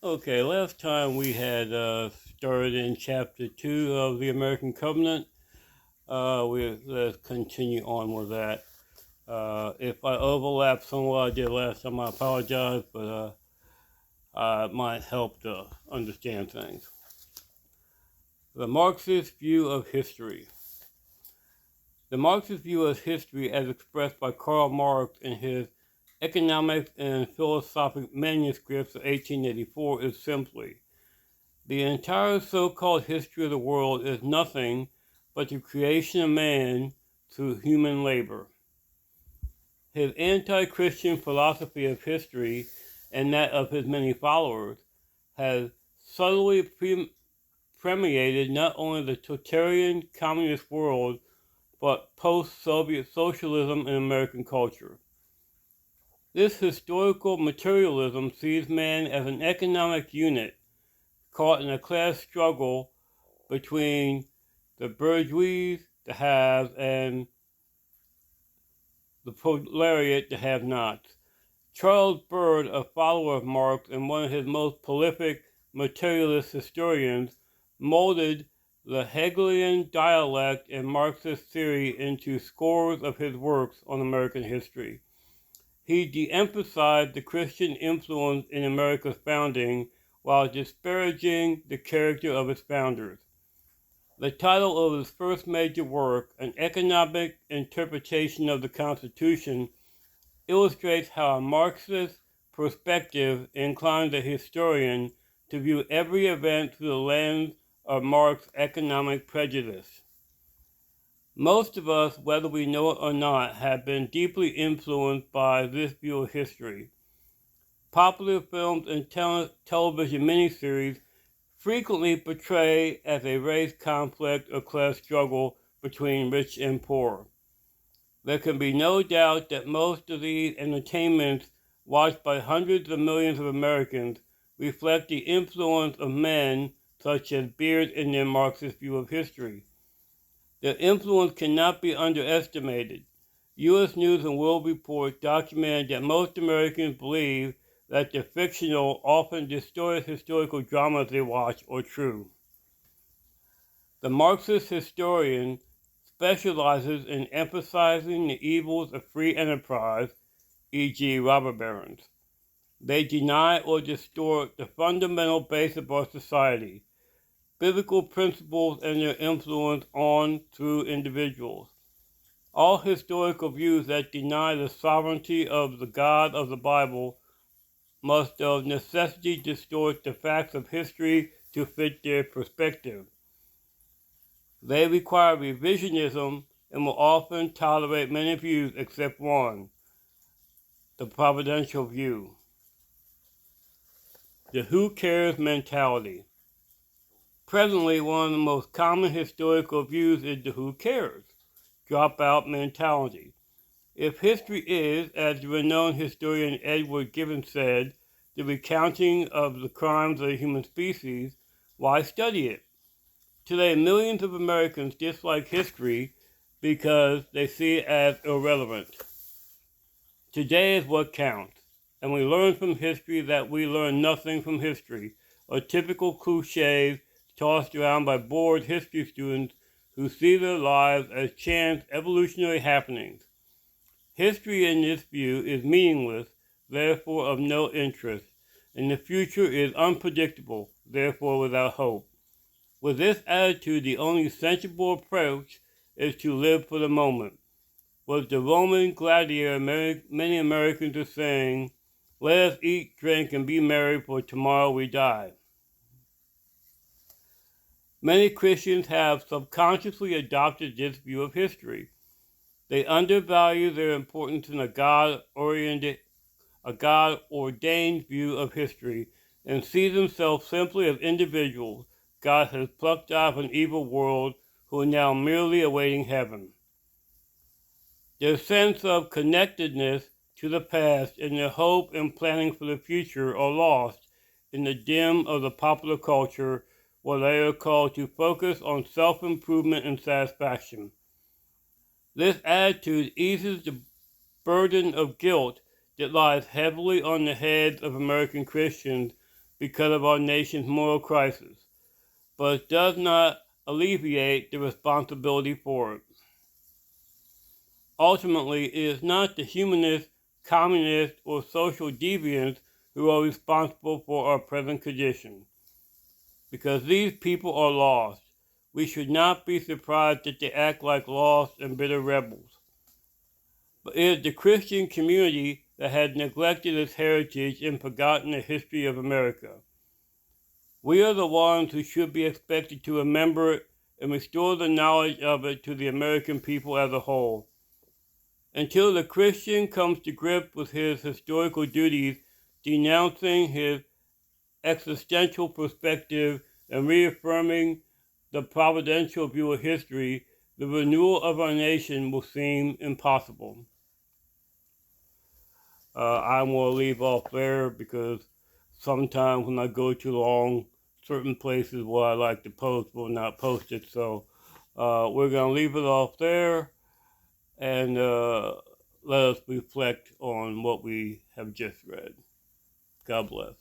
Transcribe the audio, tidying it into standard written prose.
Okay, last time we had started in chapter 2 of the American Covenant. Let's continue on with that. If I overlap somewhat I did last time, I apologize, but it might help to understand things. The Marxist view of history. The Marxist view of history, as expressed by Karl Marx in his Economics and Philosophic Manuscripts of 1884, is simply: the entire so-called history of the world is nothing but the creation of man through human labor. His anti-Christian philosophy of history, and that of his many followers, has subtly permeated not only the totalitarian communist world, but post-Soviet socialism and American culture. This historical materialism sees man as an economic unit caught in a class struggle between the bourgeoisie, the haves, and the proletariat, the have-nots. Charles Bird, a follower of Marx and one of his most prolific materialist historians, molded the Hegelian dialect and Marxist theory into scores of his works on American history. He de-emphasized the Christian influence in America's founding while disparaging the character of its founders. The title of his first major work, An Economic Interpretation of the Constitution, illustrates how a Marxist perspective inclines the historian to view every event through the lens of Marx's economic prejudice. Most of us, whether we know it or not, have been deeply influenced by this view of history. Popular films and television miniseries frequently portray as a race conflict or class struggle between rich and poor. There can be no doubt that most of these entertainments watched by hundreds of millions of Americans reflect the influence of men such as Beard in their Marxist view of history. Their influence cannot be underestimated. U.S. News and World Report documented that most Americans believe that the fictional, often distorted historical dramas they watch are true. The Marxist historian specializes in emphasizing the evils of free enterprise, e.g., robber barons. They deny or distort the fundamental base of our society, biblical principles and their influence on through individuals. All historical views that deny the sovereignty of the God of the Bible must of necessity distort the facts of history to fit their perspective. They require revisionism and will often tolerate many views except one, the providential view. The who cares mentality. Presently, one of the most common historical views is the who cares, dropout mentality. If history is, as the renowned historian Edward Gibbon said, the recounting of the crimes of the human species, why study it? Today, millions of Americans dislike history because they see it as irrelevant. Today is what counts, and we learn from history that we learn nothing from history, are typical cliches tossed around by bored history students who see their lives as chance evolutionary happenings. History in this view is meaningless, therefore of no interest, and the future is unpredictable, therefore without hope. With this attitude, the only sensible approach is to live for the moment. With the Roman gladiator, many Americans are saying, "Let us eat, drink, and be merry, for tomorrow we die." Many Christians have subconsciously adopted this view of history. They undervalue their importance in a God-ordained view of history and see themselves simply as individuals God has plucked out of an evil world who are now merely awaiting heaven. Their sense of connectedness to the past and their hope and planning for the future are lost in the dim of the popular culture where they are called to focus on self-improvement and satisfaction. This attitude eases the burden of guilt that lies heavily on the heads of American Christians because of our nation's moral crisis, but it does not alleviate the responsibility for it. Ultimately, it is not the humanists, communists, or social deviants who are responsible for our present condition, because these people are lost. We should not be surprised that they act like lost and bitter rebels. But it is the Christian community that has neglected its heritage and forgotten the history of America. We are the ones who should be expected to remember it and restore the knowledge of it to the American people as a whole. Until the Christian comes to grips with his historical duties, denouncing his existential perspective and reaffirming the providential view of history, the renewal of our nation will seem impossible. I'm going to leave off there because sometimes when I go too long, certain places where I like to post will not post it. So we're going to leave it off there and let us reflect on what we have just read. God bless.